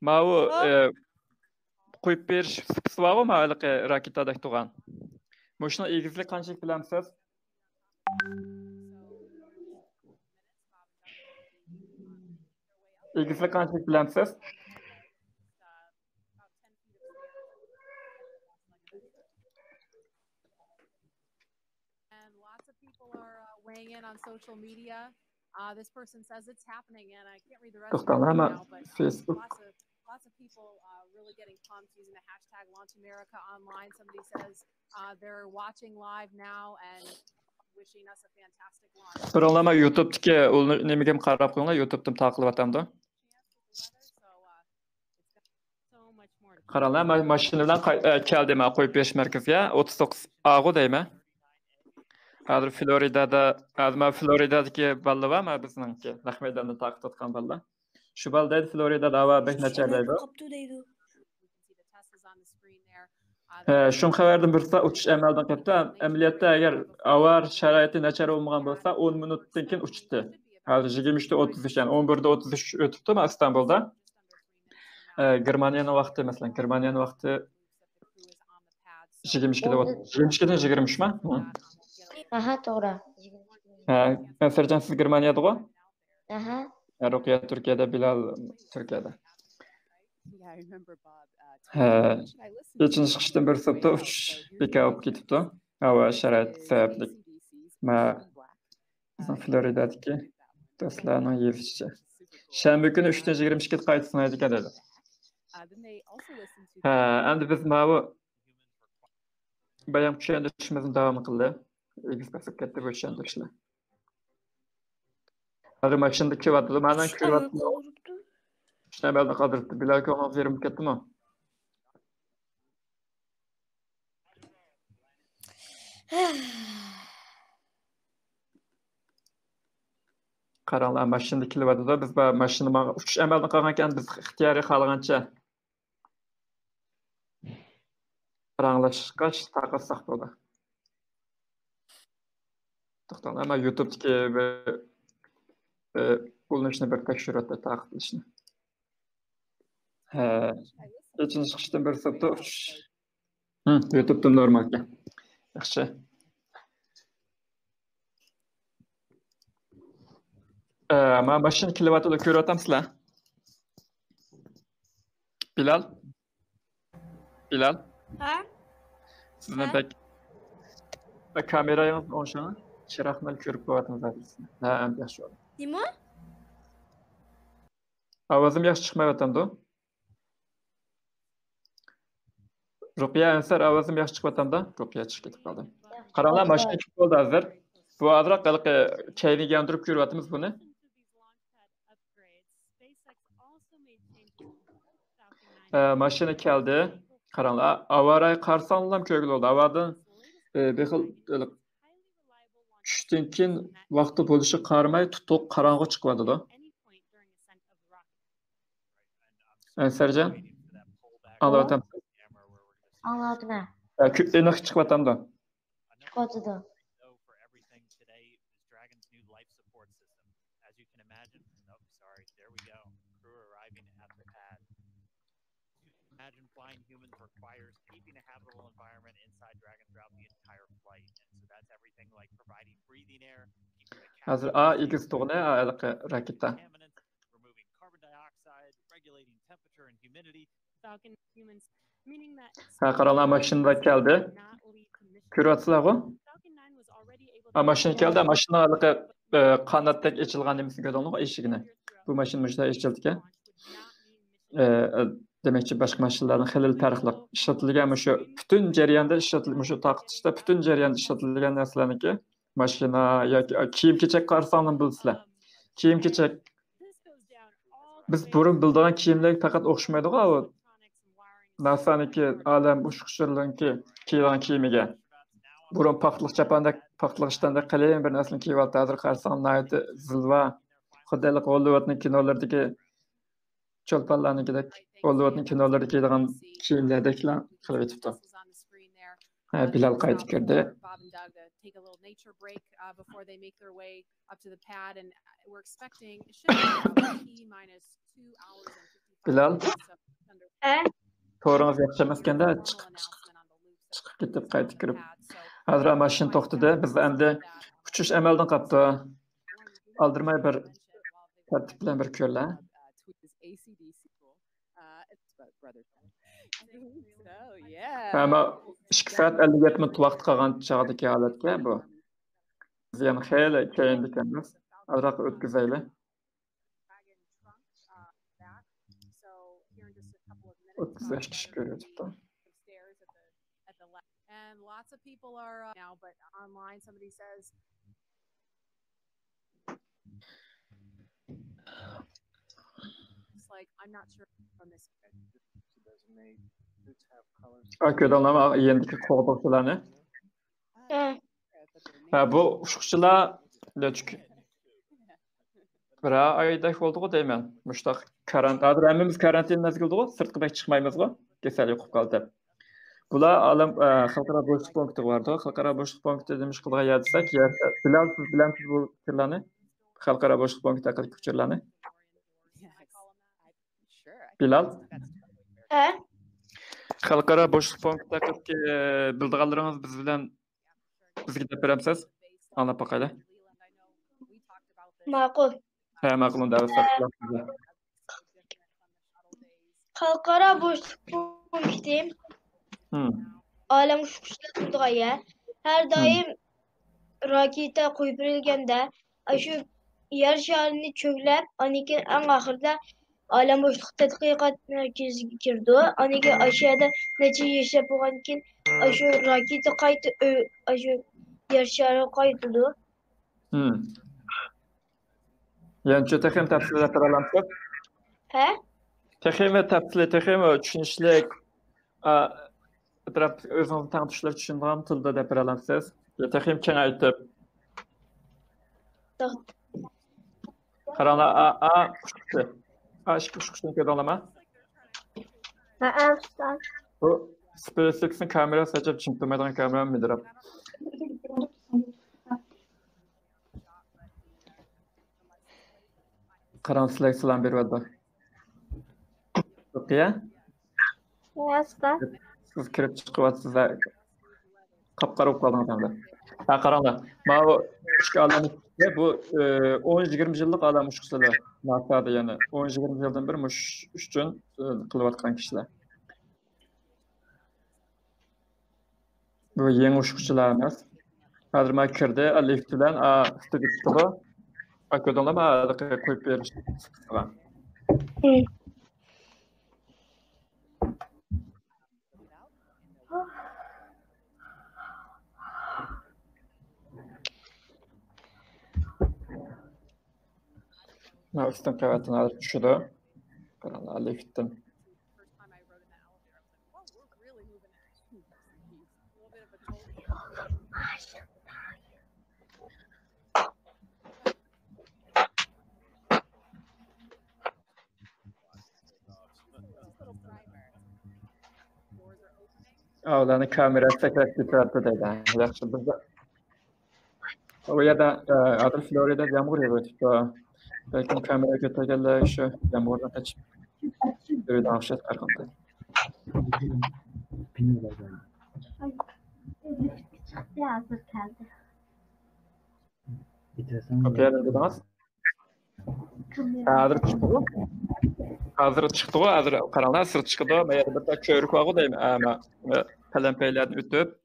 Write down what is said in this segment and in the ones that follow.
Mau qo'yib berish sıkısı var mı haliqi raketada turgan? Moshina egizlik qanchalik bilamsiz? Egizlik qanchalik bilamsiz? And lots of people are weighing in on social media. This person says it's happening, and I can't read the rest of it right now, but lots of people really getting pumped using the hashtag Launch America Online. Somebody says they're watching live now and wishing us a fantastic launch. So'ralama YouTube'dagi nimaga qarab qo'yinglar, YouTube'dan taqlib atamda. Qaranglar, mashina bilan keldim qo'yib berish markaziga 39 Ag'u deyman. Hozir Floridadagi balla bormi bizningki? Naqmaydonda taqib tutgan balla. Shu baldaydi Floridada havo bek nacharlaydi. Shun xabardan birsa uchish amaldan qilibdi. Amaliyotda agar avar sharoiti nachar bo'lmagan bo'lsa 10 minutdan keyin uchdi. Hozir 23:33, yani 11:33 o'tibdi Istanbulda. Germaniyaning vaqti, masalan, Germaniyaning vaqti 22:dan 20 mi? Aha, to'g'ri. Serjan, siz Germaniyada-ku? Aha. Ruqiya Turkiyada, Bilal Turkiyada. Uchinchi chiqishdan bir so'tda uchish bekor bo'lib ketibdi. Havo sharoiti sababli. Bizning Floridadagi do'stlarning yozishicha. Shanba kuni 3:22 ga qaytsinaydi ekan dedi. Endi biz mana bayon tushuntirishimizni davom qildi. Egiz basib katta tushuntirishlar. Hali mashinada kelyapti, mana kelyapti. Shuna belda qoldiribdi. Bilal ko'mab yerim ketdimi? Qaranglar, mashinada kelyapti-da, biz mashina uchish amaldan qolgan ekan, biz ixtiyoriy xohlagancha paranglashqach taqirsak bo'ldi. To'xtanglar, men YouTube'dagi ulanishni bir tekshiruvda taqdirlashni. Uchinchi chiqishdan bir so'tda uchish. YouTube'da normal ekan. Yaxshi. Men mashina kelyapti deb ko'ryapsizlar. Bilal? Ha? Sizni kamerangiz o'shani chiroqni ko'rib qo'yapmiz sizni. Ha, yaxshi bo'ldi. Nima? Ovozim yaxshi chiqmayotgandi. Ruqiya ansar ovozim yaxshi chiqyapti-da? Ruqiya chiqib ketib qoldi. Qaranglar, mashina chiqib qoldi hozir. Bu hozir qiliqi kayniga yondirib ko'ryapmiz buni. Mashina keldi. Qaranglar, avaray qarsanlam ko'gil oldu. Avadan bir xil tushdan keyin vaqti bo'lishi qaramay tutuq qarong'i chiqyapti-da. Serjan, anlatam. Anladim. Aniq chiqyapti-da. Chiqyapti-da. Imagine flying humans requires keeping a habitable environment inside Dragon throughout the entire flight. And so that's everything like providing breathing air, keeping the Hozir A2 to'g'ri, raketa. Removing carbon dioxide, regulating temperature and humidity. Falcon humans, meaning that Qaranglar, mashinada keldi. Ko'ryapsizlar-ku? Mashina keldi, mashina qanotdek ochilgan nimasi ko'rdingmi eshigini? Bu mashina shunday ochildi-ku. Demakchi boshqa mashinalardan xilil farqli ishlatilgan shu butun jarayonda ishlatilgan shu taqitishda butun jarayonda ishlatilgan narsalarniki mashina yoki kiyim-kechak qarsandan bilsizlar. Kiyim-kechak biz burun bildigan kiyimlar faqat o'xshamaydi-ku, u narsaniki alam ushqishirlanki kiygan kiyimiga. Burun paxtliq chapanda paxtliq ishtanda qalin bir narsani kiyib hozir qarsanlaydi zilva xuddilik Hollywoodning kinolardagi Çolpanlarnikidek Hollywoodning kinolarida kiyadigan kiyimlardeklar qilib etibdi. Bilal qaytib kirdi. Bilal, To'g'ringiz yaxshi emaskanda chiqib ketib qaytib kirib. Hozir mashina to'xtadi. Biz endi uchish amaldan qolibdi. Aldirmay bir tartib bilan bir ko'rlar. Ama 2 saat 57 minut vaqt qolgan chog'dagi holatga bu. Biz yana xeyli keyin ekanmiz. Azroq o'tkazaylik. O'tkazish kishi ko'ryapti. And lots of people are now, but online somebody says it's like I'm not sure from this. Ko'rdiңizmi yendiki qo'g'doqchilarni? Bu ushquchilar lechuk. Bir oyda bo'ldi-ku deyman. Mushtaq karantin, hammamiz karantin mezgildi-ku, sirtqa chiqmaymiz-ku, kasal yo'qib qoldi. Bular alam xalqaro bo'shliq punkti bor-ku, xalqaro bo'shliq punkti demiş qilgan yozsak, bilamsiz bu fikrlarni? Xalqaro bo'shliq punkti haqida fikrlarni? Bilal? Xalqaro bo'shliq punkti haqidagi bildiganlaringiz biz bilan bizga deb beramsiz? Anlab boqaylik. Ma'qul. Ma'qul unda Xalqaro bo'shliq punkti olam uçuşlar turdigan yer. Her daim raketa qo'yib berilganda, shu yer sharini cho'glab, anikin eng oxirida olam bo'shliq tadqiqot markaziga kirdi. Anikin ashada necha yashab bo'lgan keyin shu raketa qayta shu yer shari qaytdi. Yani texim tafsilot beralamsiz? Texim tushunishlik atraf o'zingizni tanishlar tushungan tilda deb beralamsiz? Texim keng aytib. Qaranglar, ushqushni ko'rdinglarmi? Bu SpaceX'ning kamerasi ajab tushuntirmaydigan kamera midirab. Qarang, sizlarga salom beryapti. O'qiya? Siz kirib chiqyapsiz. Qap-qarab qoldingizlar. Qaranglar. Mana bu ishga olamizga bu 10-20 yillik olam ushquchilar. NASA'da yana 10-20 yildan beri mush uchun qilayotgan kishilar. Bu yangi ushquchilar emas. Hozir men kirdi, lift bilan studiyaga ko'rdinglarmi? Qo'yib berish. Üstten kavatını alıp düşürdü. Karanlığa lift'ten. Ularni kamerasi sakrab ketyapti deydi. Yaxshi bizda. O yerda Adil Florida yomg'ir yog'yapti. Belki kamera ko'targanlar shu yomg'irdan qochib yuradi afshat qarqanda. Kapıya dediniz? Hazır çıktı o, hazır karanlığa sırt çıktı. Ben bir de körük var deyim ama kalempelerden ötüp.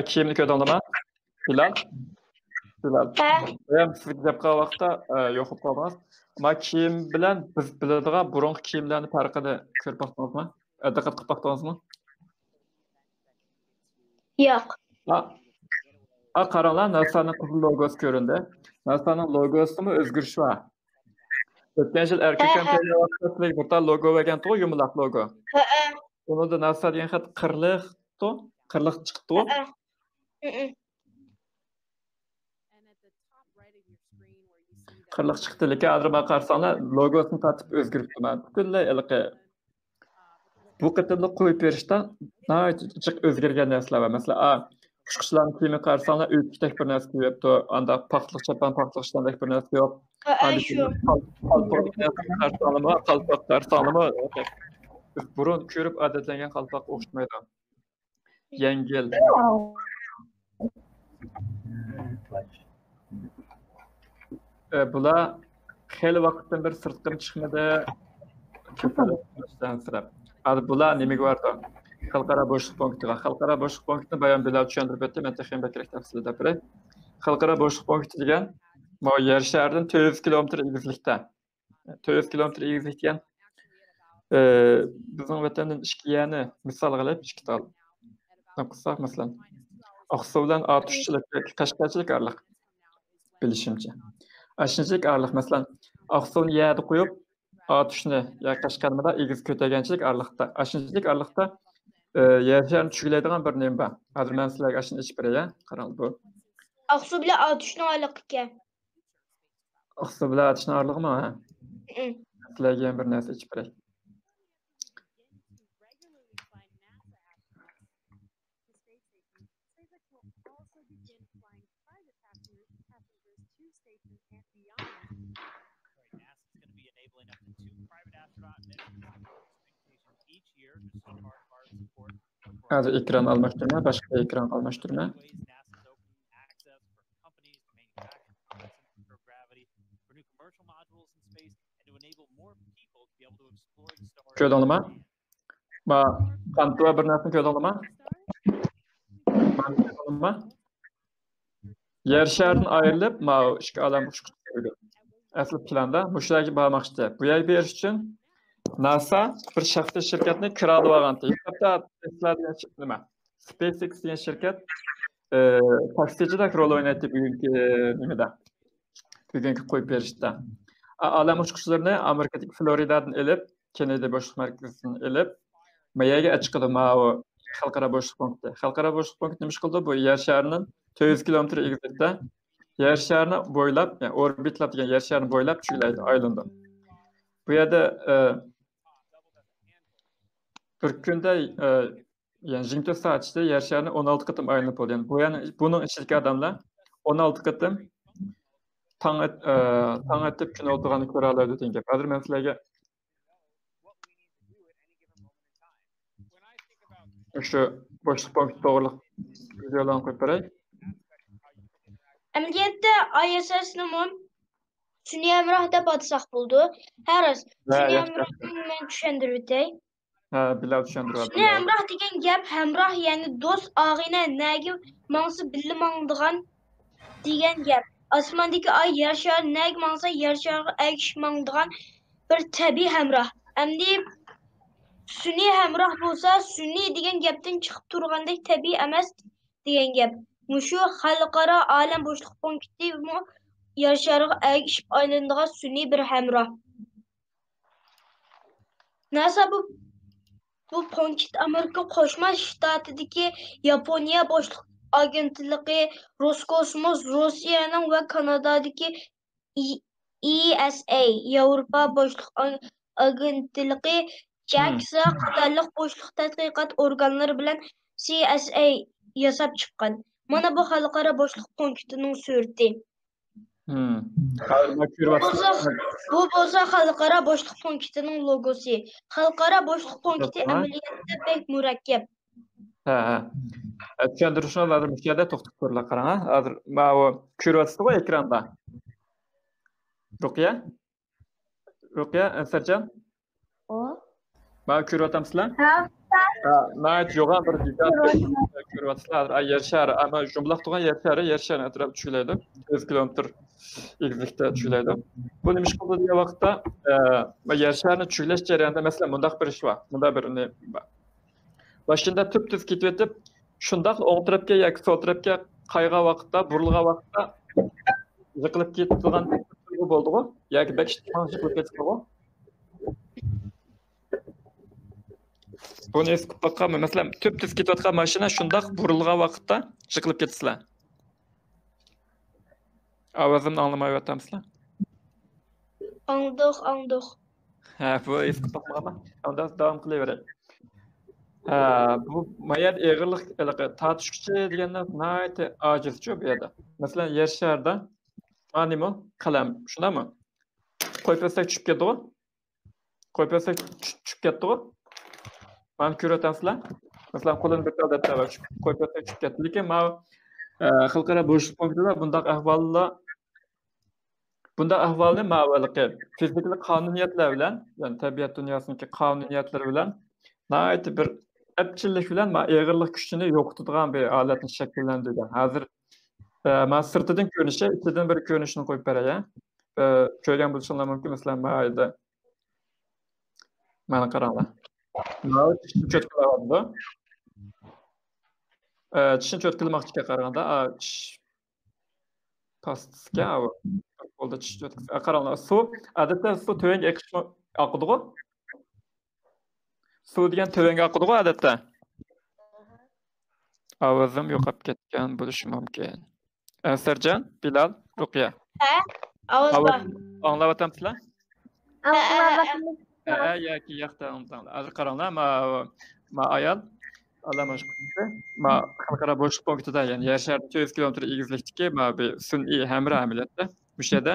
Kimlik ödemleme? Bilal? Ben sizga gap qilgan vaqtda yo'qib qoldingiz. Ama kiyim bilan biz biladigan burungi kiyimlarning farqini ko'rib baqdingizmi? Diqqat qilib baqdingizmi? Yo'q. Qaranglar, NASA'ning qizil logosi ko'rindi. NASA'ning logosida o'zgarish bor. O'tgan yil erkak kompaniya vaqtida bir logo bo'lgan to'g'ri, yumaloq logo. Unda NASA degan xat qirliq chiqdi. top right of your screen where you see that Qırlıq çıxdılıki adırma qarsanlar logosunu tatıb özgürüptü mən. Bütünlüy ilqi bu qıtımlıq qoyub verişdə nəhayət özgərgən nəslər var. Məsələn, quşquşların kiyimi qarsanlar ülküdək bir nəsl yoxdur. Anda paxlıq çapan paxlıq işləndək bir nəsl yox. Şu. Qalpaq qarsanımı burun körüb adətlənən qalpaq oxşmaydı. Yengil. Bular xeyli vaqtdan bir sirtqim chiqmadi. Bular nimaga bordi? Xalqaro boshliq punktiga. Xalqaro boshliq punktini bayon bilib tushuntirib o'tdi. Men texnik bakrak tafsilida biray. Xalqaro boshliq punkti degan bu yer shahardan 400 kilometr egizlikda. 400 kilometr egizlik degan bizning vatandan ishkiyani misol qilib ishkital. Naqsa masalan Aqsu bilan atuşchilik, Qashqarchilik arliq bilishimcha. Ashunchalik arliq masalan Aqsuni yerda qo'yib atuşni ya Qashqarmada egiz ko'targanchilik arliqda. Ashunchalik arliqda yer shaharni tushlaydigan bir nima bor. Hozir men sizlarga ashuni ichib beray, qarang bu. Aqsu bilan atuşni arliq ekan. Aqsu bilan atuşni arliqmi? Ha. Sizlarga bir narsa ichib beray. Hozir ekran almashtirma, boshqa ekran almashtirma. Ko'rdingizmi? Ma qantua bir narsani ko'rdingizmi? Mana yer sharidan ayrilib, ma ishga alam qo'ydi. Asl planda mushlarga bormoqchi. Bu yerga berish uchun NASA bir shaxsiy shirkatni kiralib olgan. Hatto Tesla degan nima? SpaceX degan shirkat taksichilik rol o'ynaydi bugungi nimada. Bugungi qo'yib berishda. Alam uçuşlarını Amerika'daki Florida'dan elib, Kennedy boşluq markasından elib, mayaga açıqdı o xalqaro boşluq punkti. Xalqaro boşluq punkti nima qildi? Bu yer sharining 400 kilometr egizlikda yer sharini bo'ylab, ya'ni orbitlab degan yer sharini bo'ylab chuylaydi, aylandi. Bu yerda bir kunda yani 24 saat ichida yer sharini 16 qatim aylanib bo'ldi. Yani bu yani bunun ichidagi odamlar 16 qatim tang etib kun o'tirganini ko'ra oladi degan gap. Hozir men sizlarga shu boshliq punkt to'g'riliq videolarni qo'yib beray. Amaliyotda ISS'ni sun'iy hamroh deb atsak bo'ldi. Haris, sun'iy hamrohni men tushuntirib o'tay. Ha, bilib tushuntirib. Sun'iy hamroh degan gap hamroh, ya'ni do'st, og'ina, nagi mangsi birga mangdigan degan gap. Osmondagi ay yer shari nagi mangsa yer shariga aygish mangdigan bir tabiiy hamroh. Endi sun'iy hamroh bo'lsa, sun'iy degan gapdan chiqib turgandek tabiiy emas degan gap. Mushu xalqaro olam boshliq punkti yer shariga aygish aylanadigan sun'iy bir hamroh. NASA bu punkt Amerika Qo'shma Shtatidagi Yaponiya boshliq agentligi, Roskosmos, Rossiyaning va Kanadadagi ESA, Yevropa boshliq agentligi, JAXA qatorliq boshliq tadqiqot organlari bilan CSA yasab chiqqan. Mana bu xalqaro boshliq punktining surati. Bu bo'lsa xalqaro boshliq punktining logosi. Xalqaro boshliq punkti amaliyotda pek murakkab. Ha. Tushuntirishni lazım bu yerda to'xtab ko'rlar qarang. Hozir mana bu ko'ryapsizmi ekranda? Ruqiya, Ansarjon? Mana ko'ryapsizlar? Ha. Nayt yo'g'on bir detal ko'ryapsizlar. Yer shari, ammo jumlaq turgan yer shari atrofida tushlaydi. 100 kilometr egizlikda tushlaydi. Bu nima ish qildi degan vaqtda yer sharini tushlash jarayonida masalan bundaq bir ish bor. Bunda bir başında tüp ketib o'tib, shundoq o'ng tarafga yoki so'l tarafga qayga vaqtda, burilgan vaqtda yiqilib ketadigan bo'ldi-ku, yoki bakishdan yiqilib ketdi-ku. Buni esib baqqanmi? Masalan, tüp ketayotgan mashina shundoq burilgan vaqtda yiqilib ketsizlar. Avazımni anlamay o'tamsizlar? Andık. Ha, bu eski bakmama. Onda devam qilaveradi. Bu mayat eğirlik tartışıcı degandan nayte acizçi bu yerda. Masalan, yer şarda animo qalam, shundami? Qo'ypasak tushib ketdi-ku. Qo'ypasak tushib ketdi-ku. Mani ko'ratamsizlar? Masalan, qo'lini bir odatda qo'ypasak tushib ketdi. Lekin ma xalqaro bo'shliq punktida bunda ahvolni ma'valiki fizikal qonuniyatlar bilan, ya'ni tabiat dunyosidagi qonuniyatlar bilan nayte bir epchillik bilan eğirlik kuchini yo'qotadigan bir holatni shakllantirgan. Hozir men sirtidan ko'rinishi, ichidan bir ko'rinishini qo'yib beray. Ko'rgan bo'lishinglar mumkin. Masalan, mayda mana qaranglar. Mana tishni cho'tkalayapti. Tishni cho'tkalamoqchiga qaraganda tish pastasiga qo'lda tish cho'tkasi. Qaranglar, suv odatda suv tövanga oqadi-ku. Suv degan tövanga oqadi-ku odatda. Ovozim yo'qolib ketgan bo'lishi mumkin. Sarjan, Bilal, Ruqiya. Ağız var. Anglayotamsizlar? Yoki yoqda anglayapsizlar. Hozir qaranglar, ma ayol alamashqisi, ma xalqaro bo'shliq punktida, ya'ni yer shari 200 kilometr egizlikdagi bir sun'iy hamra amaliyotda. Bu yerda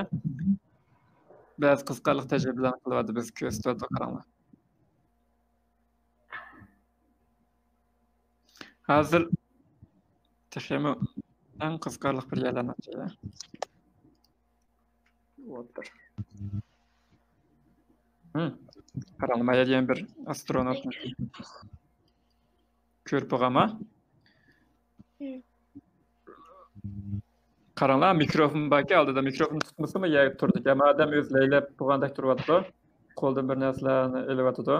ba'zi qiziqarli tajribalar qilyapti biz ko'rsatib qaranglar. Hozir texmi eng qiziqarli bir yerlarni ochaylar. O'tir. Qaranglar, ma yerda bir astronavt ko'rpog'ama. Qaranglar, mikrofon borki, oldida mikrofon tutmasimi, yeyib turdik. Ama odam o'z laylab turgandek turyapti. Qo'ldan bir narsalarni elayotdi.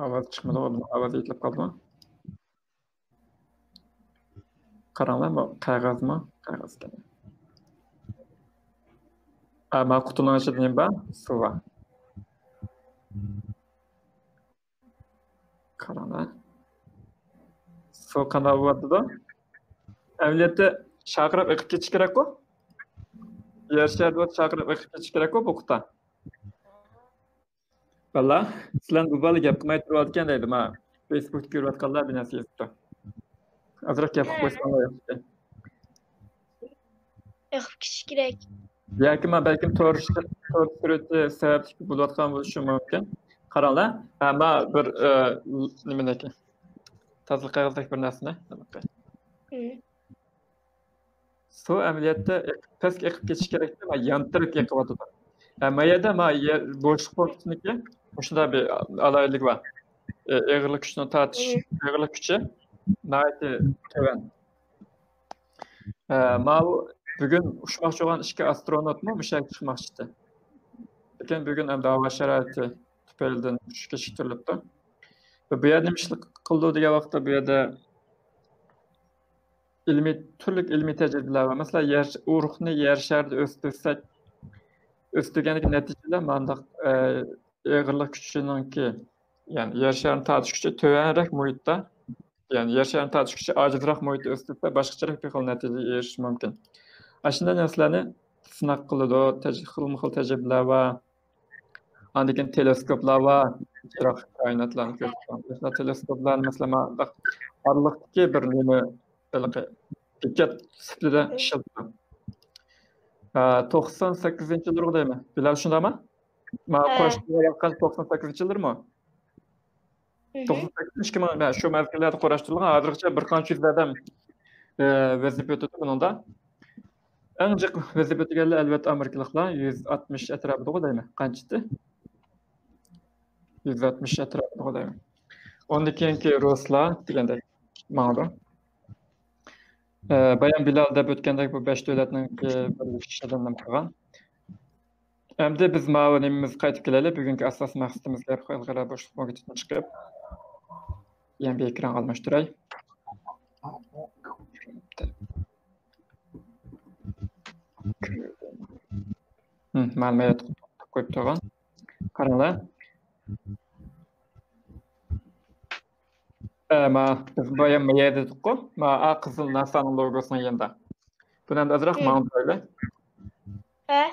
Ovoz chiqmadi, ovoz yetlab qoldimi? Qaranglar, bu qog'ozmi? Qog'oz ekan. Ama qutini ochdim ba, suv bor. Qaranglar. Suv qanday bo'lyapti-da? Amaliyotda chaqirib eqib ketish kerak-ku. Yer sharida chaqirib eqib ketish kerak-ku bu quta. Valla, sizlar bu bali gap qilmay turayotgan deydi. Men Facebookda ko'rayotganlar bir narsa yetibdi. Azroq gap qilib qo'ysanlar yaxshi. Eqib ketish kerak. Yoki men balkim to'g'ri sababli bo'layotgan bo'lishi mumkin. Qaranglar, men bir nimadaki tazliq qog'ozdagi bir narsani suv amaliyotda pastga eqib ketish kerak-da, men yantirib eqiyotdim. Mayada bo'shliq punktniki shunda bir alaylik bor. Eğirlik kuchini tortish, eğirlik kuchi nayte to'van. Bugün uçmoqchi bo'lgan ikki astronavtmi mushak chiqmoqchi. Lekin bugun ham havo sharoiti tufaylidan tushishga kechiktirilibdi. Bu yerda nima ish qildi degan vaqtda bu yerda turli ilmiy tajribalar va masalan urug'ni yer sharida o'stirsak, o'stirganlik natijada mandaq eğirlik kuchininki, ya'ni yer sharini tortish kuchi to'vanroq muhitda, ya'ni yer sharini tortish kuchi ojizroq muhitda o'stirsa, boshqacharoq bir xil natijaga erishish mumkin. Aslında narsalarni sinab qiladi, xil tajribalar va andikin teleskoplar va chiroq koinotlarni ko'rsatadi. Teleskoplar masalan orliqdagi bir nima diqqat sifatida ishlatiladi. 98-yildir deymi? Bilal shundami? Men qo'shtirayotgan 98-yildirmi? 98 men shu mazgillarda qo'rashtirilgan, hozirgacha bir qancha yuzlardan vazifa o'tadi bunda. En jiq vazifa o'tganlar albatta amerikaliklar 160 atrofida deymi? Qanchasi? 160 atrofida deymi? Ondan keyingi ruslar degandek ma'lum. Bayan Bilal deb o'tgandek bu 5 davlatning bir kishidan qolgan. Endi biz ma'lumotimiz qaytib kelaylik. Bugungi asos maqsadimizga xalqaro bo'shliq punktidan chiqib yana bir ekran almashtiray. Ma'lumot qo'yib turgan. Qaranglar. Ma biz bayan mı yedik ko? Ma kızıl NASA'nın logosunu yanda. Bundan da azraq mağın böyle. He?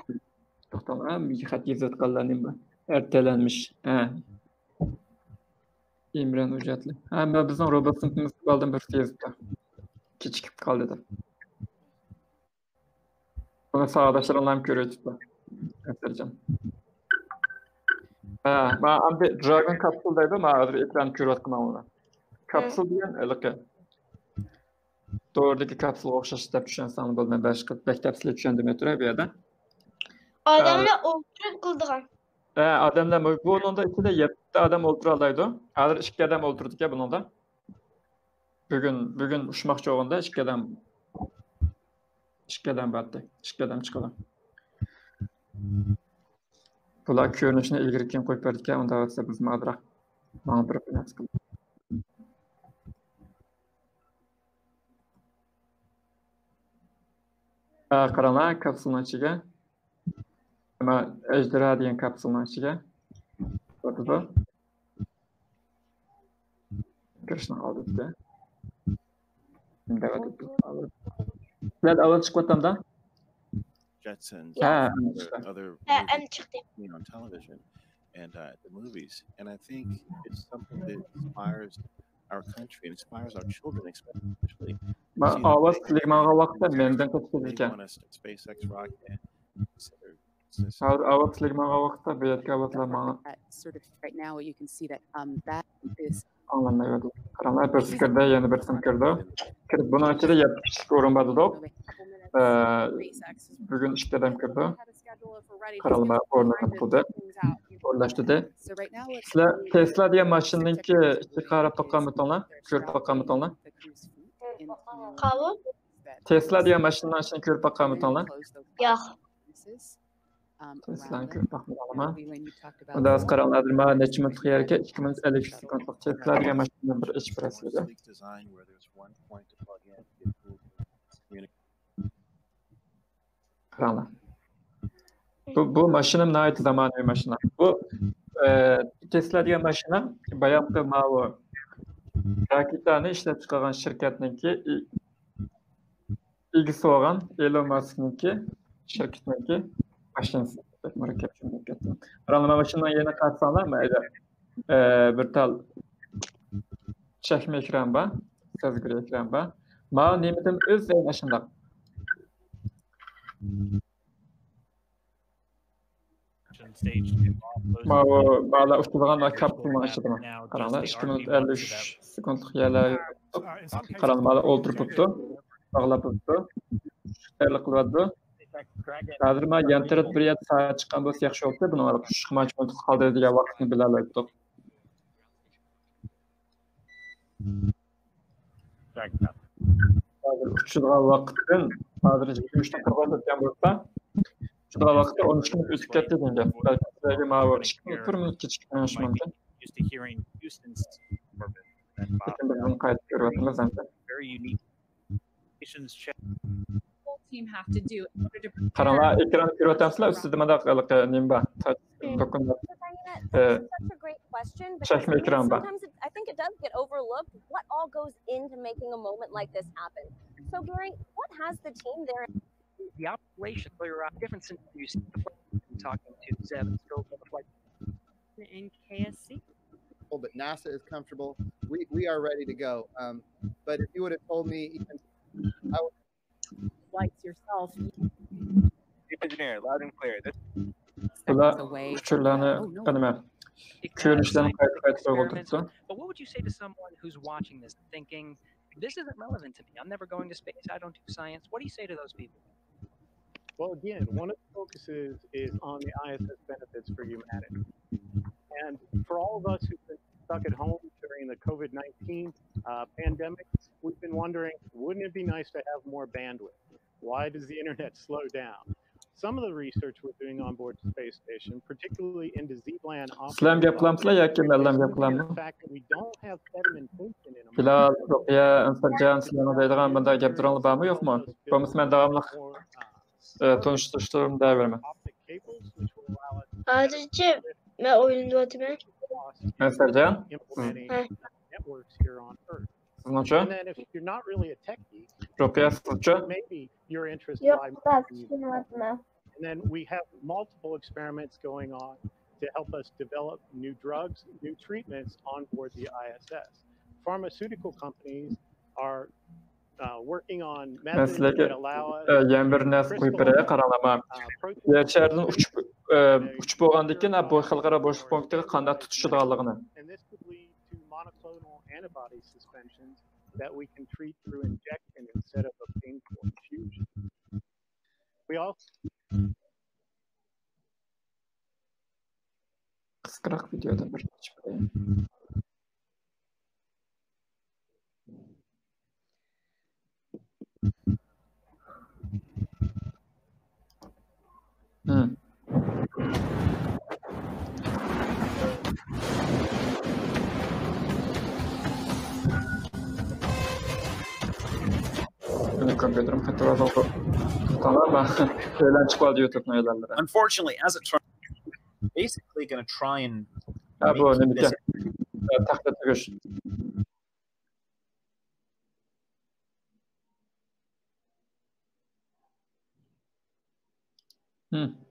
Tamam, bir xat yazıp qallanim bu. Ertelenmiş. İmran Ucatlı. Ben bizim robot sınıfımız kaldım bir tezde. Küçük kaldı da. Buna sağdaşlarımla görüyoruz da. Göstereceğim. Ben abi Dragon kapsuldaydım. Ben ekran görüyordum ona. Kapsul diyen öyle. Doğrudaki kapsul oxşaş dep düşünsən bu mən başqa məktəbsizlə düşündüm ötürə bir yerdə. Adamla oturup kıldıgan. Adamlar bunun da içinde 7 adam oturaldaydı. Hazır 2 adam oturduk ya bunun da. Bugün uçmaq çoğunda 2 adam battı. 2 adam çıxdı. Bular görünüşünə ilgirikən qoyub verdik ya, onda varsa biz madıraq. Madıraq biraz qıldı. Qaranlar kapsulun içiga. Ama ejderha diyen kapsulun içiga. Bakın bu. Görüşünü aldık da. Şimdi aldık. Biraz alan çıkmadım da. Jetsons, other En çıktı. on television and the movies. And I think it's something that inspires our country and inspires our children, especially. Avaz ligmağa vaxtda menden kaçırırken. SpaceX rocket. Avaz ligmağa vaxtda beyetki avazlamağa. Sort of right now you can see that that is Anlamaydı. Karanlar bir sıkırda yeni bir sıkırda. Bunun içinde 70 orun da. Bugün işte dem kırdı. Karalma ornanı buldu. Orlaştı da. Tesla diye maşının ki kara pakamıtonla, kör pakamıtonla. Kavu? Tesla diye maşından şimdi kör pakamıtonla. Yok. Tesla'nın kör pakamıtonla. Onda az karanlardır ma neçimi tıkıyarken 2050 sekundluk Tesla diye maşından bir iş pırasıydı. Karanlar. Bu maşının nait zamanı bir maşına. Bu Tesla diye maşına bayağı mavi raketlerini işlep çıkaran şirketninki ilgisi olan Elon Musk'ninki şirketninki maşinası. Mürəkkəb şirketi. Karanlar maşından yeni katsanlar mı? Bir tal çekme ekran var. Sözgür ekran var. Ma nimetim öz ve maşında. Bağla uçtuğundan kapsülün açıldı. Karanlar 2:53 sekundluk yerler karanlar olduruptu. Bağlapıptı. Şerli qıldı. Hazır ma yantarıp bir yer sağa çıkan bolsa yaxşı oldu. Bunu alıp çıxmaç olduq qaldı degan vaqtni bilalaydık. Hazır uçuşduğun vaqtın hazır 23'te qırğan ötken bolsa Şurada vaqtda 13 minut ötüp ketdi degan. Belki ma 1 minut kechikmanish mumkin. Lekin biz buni qayta ko'ryapmiz endi. Qaranglar, ekran ko'ryapsizlar, ustida mana bunaqa nim bor. Dokunlar. Chashma ekran bor. I think it does get overlooked what all goes into making a moment like this happen. So, Gary, what has the team there? The operation for different scenarios talking to Zeb and Scope of the flight in KSC. But NASA is comfortable. We are ready to go. But if you would have told me even I would flights yourself. Chief engineer, loud and clear. But what would you say to someone who's watching this thinking, this isn't relevant to me. I'm never going to space. I don't do science. What do you say to those people? Well, again, one of the focuses is on the ISS benefits for humanity. And for all of us who've been stuck at home during the COVID-19 pandemic, we've been wondering, wouldn't it be nice to have more bandwidth? Why does the internet slow down? Some of the research we're doing on board the space station, particularly into Z-band Slam yapılamsla yakin ellam yapılamı. Bilal, Ruqya, Ansarjan, Slam'a daydıgan bunda gap duranlı var mı yok mu? Bu men davamlıq tanıştırıştırım da vermem. Ayrıca ben oyunda oturmam. Ansarjan? networks here on Earth. And then if you're not really a tech geek, maybe your interest lies. And then we have multiple experiments going on to help us develop new drugs, new treatments on board the ISS. Pharmaceutical companies are working on methods that allow us and this could lead to monoclonal antibody suspensions that we can treat through injection instead of a painful infusion. We also Unfortunately, as it turns, basically going to try and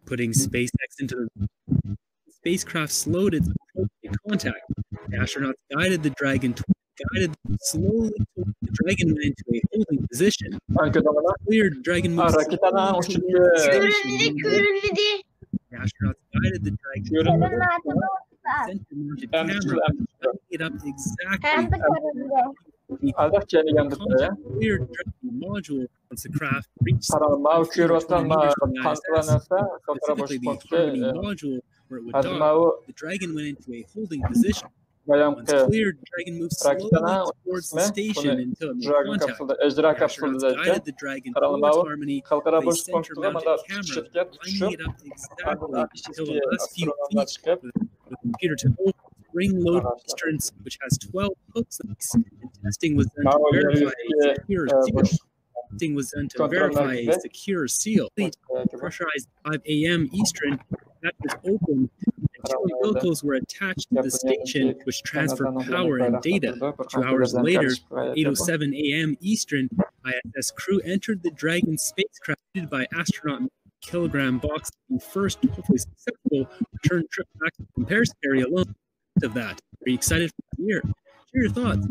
putting SpaceX into the spacecraft slowed its contact. The astronauts guided the Dragon slowly towards the Dragon went into a holding position. Cleared Dragon moved slowly towards the station. The astronauts guided the Dragon center-mounted camera, it up exactly. Cleared Dragon module once the craft reached specifically the Harmony module where it would dock. The Dragon went into a holding position. Once cleared, Dragon moved slowly towards the station until it made contact. The astronauts guided the Dragon towards Harmony with a center-mounted camera, lining it up exactly until the last few feet with a computer to open spring load Eastern, which has 12 hooks and testing was done to verify a secure seal. Testing was done to verify a secure seal. Pressurized 5 a.m. Eastern, that was open. Two vehicles were attached to the station, which transferred power and data. 2 hours later, 8:07 a.m. Eastern, ISS crew entered the Dragon spacecraft by astronaut kilogram box and first, hopefully successful, return trip back to the Paris area alone. Of that, are you excited for the year? Share your thoughts.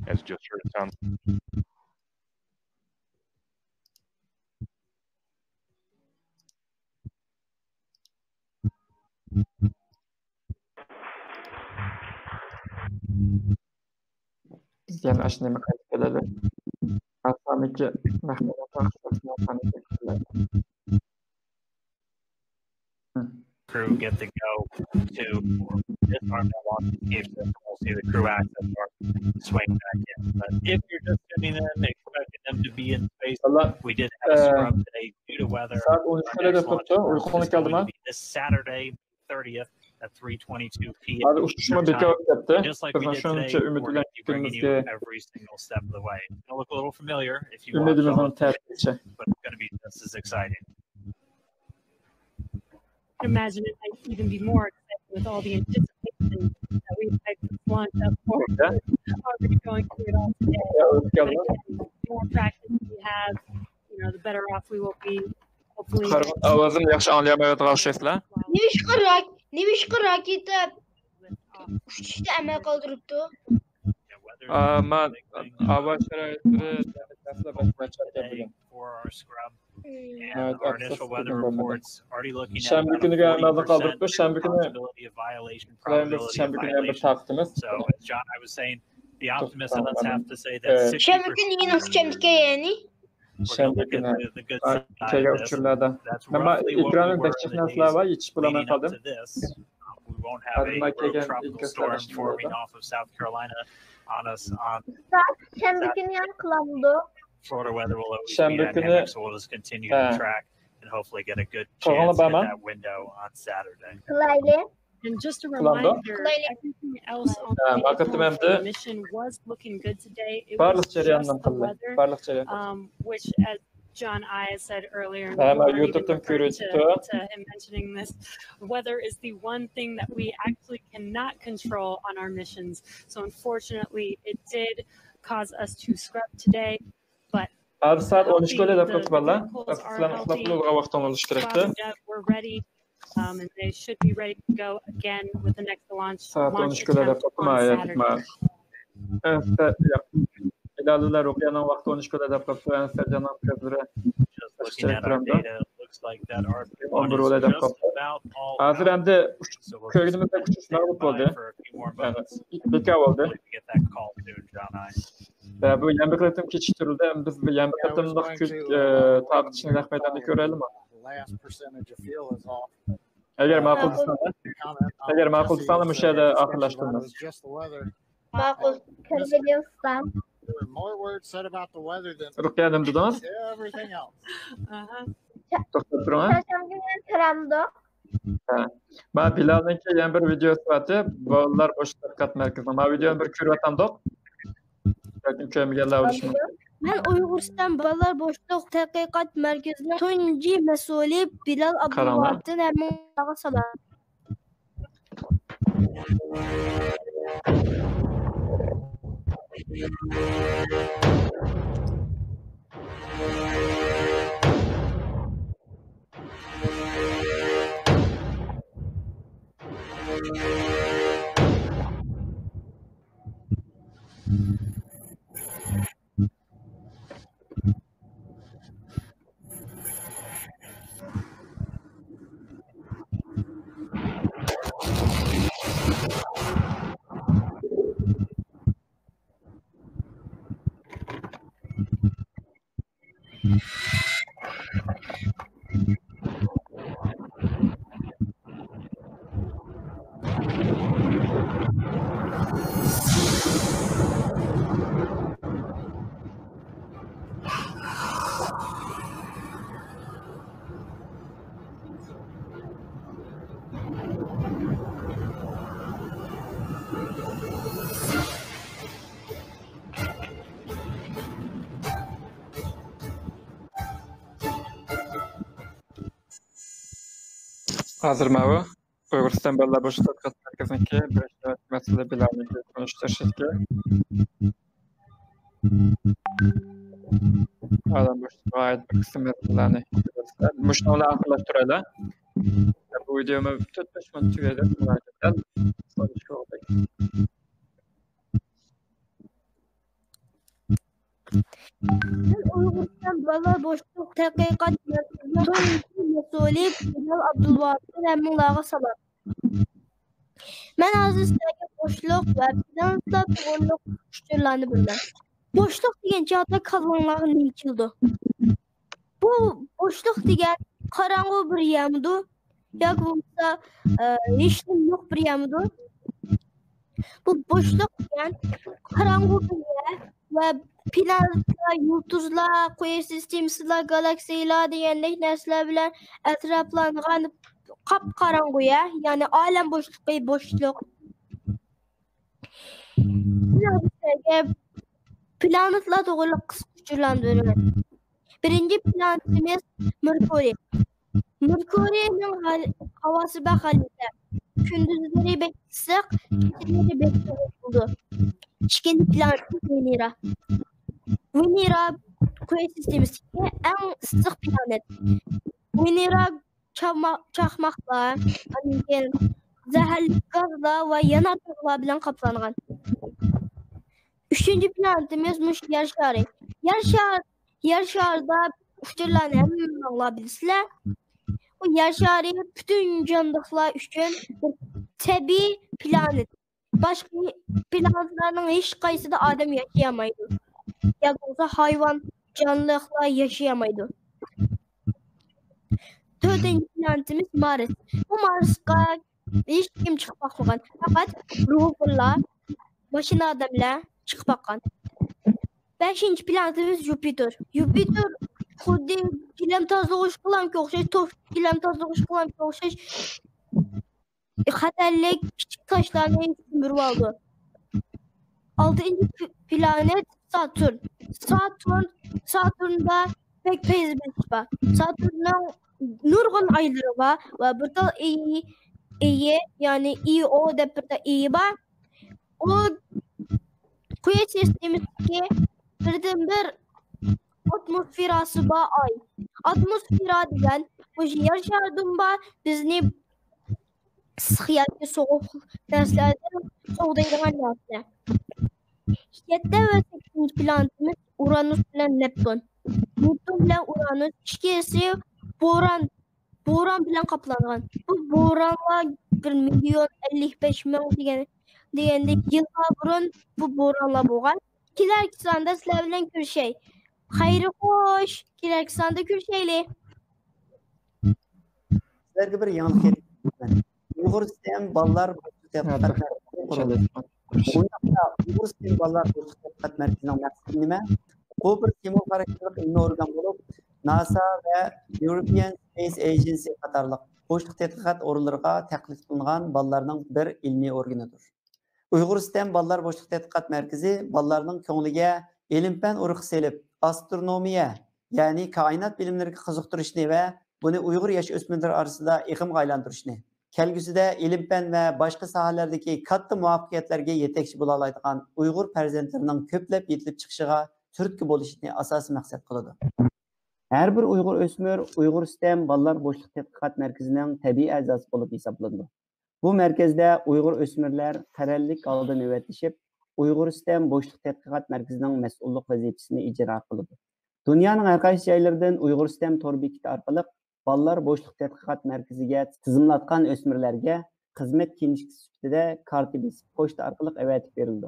As just heard, it sounds. Crew get to go to disarm that launch escape system. We'll see the crew access or swing back in. But if you're just tuning in, expecting them to be in space, we did have a scrub today due to weather. Our next launch is going to be this Saturday, 30th. At 3:22 p.m. Just like we did today, we're going to be bringing you every single step of the way. It'll look a little familiar if you watch all of it, but it's going to be just as exciting. I imagine it might even be more exciting with all the anticipation that we've had to launch up for. Already going through it all today. The more practice we have, the better off we will be. Hopefully. Nevişka raketi uçuşta əməl qaldırıbdı. Mən hava şəraitləri for our scrub and our initial weather reports already looking at Şənbə günü gəlmədən qaldırıbdı. Şənbə günü So as John, I was saying, the optimists in us have to say that 60%. Şənbə günü yine şənbə yani. Şənbə günü uçurlarda. Amma İbrahim dəqiqlər var, heç bulamadım. We won't have a real tropical storm forming off of South Carolina on us on Florida weather will always be dynamic, so we'll just continue to track and hopefully get a good chance at that window on Saturday. And just a reminder, everything else on the mission was looking good today. It was just the weather, which, as John I said earlier, and I'm before YouTube even referring to to him mentioning this, weather is the one thing that we actually cannot control on our missions. So unfortunately, it did cause us to scrub today, but saat 13 the dakika balla. vehicles are Sizlarni healthy. uxlab vaqt bo'lishi kerakda. We're ready, and they should be ready to go again with the next launch Saat 13 attempt on Saturday. İlerliler okuyanın vakti 13 kadar da kapıyan Sercan'ın kızları. Just looking at our data, it looks like that our Onur is öyle de just kapı. about all Hazır hem de So we'll köyümüzde uçuşlar oldu. for a few more Yani moments. bir kav oldu. Hopefully we get that call soon, John I. Ve bu yemlik retim geçiştirildi. Hem biz bu yemlik retimde tartışını rahmetlerini görelim mi? Last percentage of fuel is off. Eğer makul tutanı müşahede akıllaştırmaz. Just the weather. Makul. Kırgızistan'dan. There were more words said about the weather than Rukiye Hanım dudunuz. everything else. Doktor durun. Ben Bilal'ın ki yan bir videosu vardı. Bağlar boş dikkat merkezinde. Ben videonun bir kürvatan dok. Lakin köyümü geldi avuşma. Ben Uyg'uriston Bolalar boshliq tadqiqot markazining tunji mas'uli Bilal Abdulvohidni hammaga salom. Hazır mı bu? Uyg'uriston Bolalar boshliq tadqiqot markaziniki birinchi mas'uli Bilalni tanishtirishga. Adam boshliqqa oid bir qism masalalarni mushnolar aniqlashtiradi. Bu videomi 4-5 minut tugaydi. Uyg'uriston Bolalar boshliq tadqiqot markazining mas'uli Bilal Abdulvohidni hammaga salom. Men hozir sizlarga boshliq va bilanlar to'g'riliq fikrlarni bilaman. Boshliq degan joyda kalonlarga nima keldi? Bu boshliq degan qorong'u bir yamdi yoki bo'lmasa hech nima yo'q bir yamdi. Bu boshliq degan qorong'u bir yer va planetlar, yulduzlar, quyosh sistemasilar, galaksiyalar degandek narsalar bilan atroflangan qop-qorong'u yer, ya'ni olam bo'shliqi bo'shliq. Planetlar to'g'ri qisqachalantiriladi. Birinchi planetimiz Merkuriy. Merkuriyning havosi baxalita. Kunduzlari bek issiq, kechalari bek sovuq bo'ldi. Ikkinchi planet Venera. Venera quyosh sistemasidagi eng issiq planet. Venera chaqmoqlar, zaharli gazlar va yanardog'lar bilan qoplangan. Üçüncü planetimiz Yer şarı. Yer şarda uçurlarını hemen alabilirsiniz. O yer şarı bütün canlılar üçün tabii planet. Başka planetlerin hiç kayısı da adam yaşayamaydı. Ya da hayvan canlılar yaşayamaydı. Dördüncü planetimiz Mars. Bu Mars'a hiç kim çıkmagan. Fakat roverlar, başına adamlar çıkıp bakkan. Beşinci planetimiz Jüpiter. Jüpiter xuddi gilam tozlig'i qilamiga o'xshash, to'sh gilam tozlig'i qilamiga o'xshash xatarli kichik toshlarni sindirib oldi. Oltinchi planet Saturn. Saturnda pek peyzbet var. Satürn'ün nurgun ayları var ve bir tal iyi yani o dep bir iyi var. O Güneş sistemindeki birden-bir atmosferası var ay. Atmosfera degan bu yer şarının var bizni psixiyatri soğuk derslerden soğudaydigan narsa. 7 ve 8 planetimiz Uranüs bilen Neptun. Neptun bilen Uranüs ikisi boran bilen kaplangan. Bu boranlar 1.055.000 degende yıllar burun bu boranlar boğan. Kilerkisanda sizler bilen Kürşey. Hayri hoş. Kilerkisanda Kürşeyli. Sizlerge bir yanlış ettim. Uyghur isteyen ballar Uyghur isteyen ballar boşluk merkezinin maksadı nime? Bu bir simul hareketlilik ilmi organ bulup NASA ve European Space Agency qatarlıq boşluq tədqiqat organlarına təklif qılınan ballarının bir ilmi organıdır. Uyghur isteyen ballar boşluq tədqiqat merkezi ballarının könglige ilim-fen urğu selip astronomiya yani kainat bilimleriga qiziqtirishni ve bunu Uyghur yaş ösmürler arasında iqimga aylantirishni, kelgusida ilim-fen ve başka sahalardaki katta muvaffaqiyatlarga yetekçi bo'la oladigan Uyghur farzandlarining ko'plab yetilib chiqishiga turtki bo'lishini asosiy maqsad qiladi. Her bir Uyghur ösmür Uyghur STEM ballar boşluk tədqiqat merkezining tabiiy a'zosi bo'lib hisoblanadi. Bu merkezde Uyghur ösmürler qarorlik oldida navbatlashib, Uyghur STEM boşluk tədqiqat merkezining mas'ullik vazifasini ijro qiladi. Dunyoning har qaysi joylaridan Uyghur STEM tor bekiti orqali ballar boşluk tədqiqat merkeziga tizimlatgan ösmürlerge xizmat kinişkisi sifatida karta besib pochta orqali avatib berildi.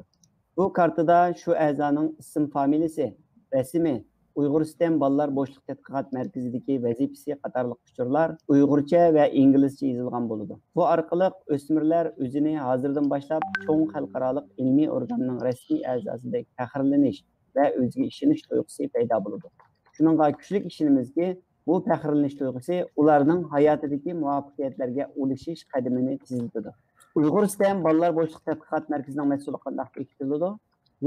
Bu kartada şu a'zoning ism familiyasi, rasmi, Uyghur STEM ballar boşluk tədqiqat merkezideki vazifasi qatorliq uçurlar Uyg'urcha ve İngilizce yozilgan bo'ladi. Bu orqali o'smirlar o'zini hozirdan boshlab cho'ng xalqaro ilmiy organning rasmiy a'zosidek faxrlanish ve o'ziga ishonish tuyg'usi paydo bo'ladi. Shuningga kuchli ishonimizki, bu faxrlanish tuyg'usi ularning hayotidagi muvaffaqiyatlarga ulashish qadamini tezlatadi. Uyghur STEM ballar boşluk tədqiqat merkezining mas'uli qanday bekitiladi?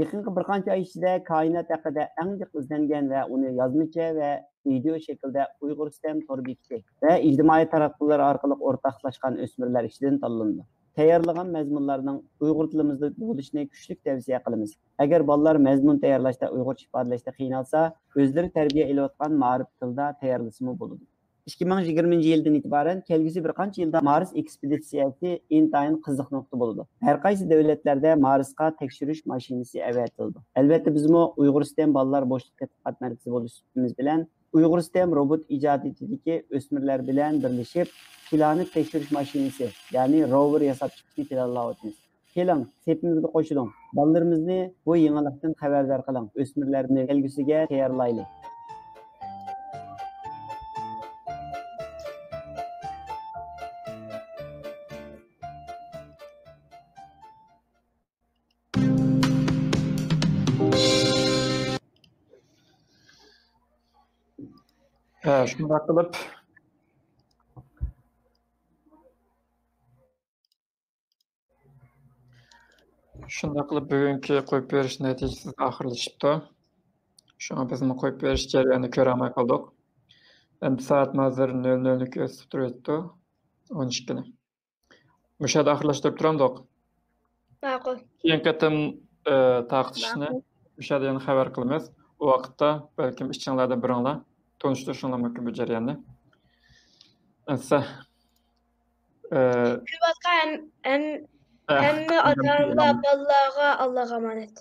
Yaqinqi bir qancha ay ichida koinot haqida eng jiq izlangan va uni yozmacha va video shaklda Uyghur STEM tor bekiti va ijtimoiy taraqqiylar orqali o'rtoqlashgan o'smirlar ichidan tanlandi. Tayyorlagan mazmunlarning Uyg'ur tilimizda bo'lishini kuchli tavsiya qilamiz. Agar bolalar mazmun tayyorlashda Uyg'urcha ifodalashda qiynalsa, o'zlari tarbiya elayotgan ma'rif tilda tayyorlasimi bo'ladi. 2020 yildan itibaren kelgusi bir qancha yilda Mars ekspeditsiyasi intayin qiziq nuqta bo'ladi. Har qaysi davlatlarda Marsga tekshirish mashinasi avatildi. Albatta bizmo Uyg'ur STEM ballar boshliq tadqiqot markazi bo'lishimiz bilan Uyg'ur STEM robot ijodidagi o'smirlar bilan birlashib planet tekshirish mashinasi, ya'ni rover yasab chiqishni planlayapmiz. Keling, sepimizga qo'shiling. Bolalarimizni bu yangilikdan xabardor qiling. O'smirlarni kelgusiga tayyorlaylik. Shunday qilib bugungi qo'yib berish natijasi oxirlashibdi. Shunga bizni qo'yib berish jarayonini ko'ra olmay qoldik. Endi soat hozir 00 ni ko'rsatib turibdi. 12 ni. O'sha yerda oxirlashtirib turamdik. Ma'qul. Keyin qatim taqtishni o'sha yerda yana xabar qilamiz. U vaqtda balkim ishchilardan biringlar tanıştırışınlar mümkün bu jarayonni. Esa Hem ata-ana bolalarga Allohga emanet.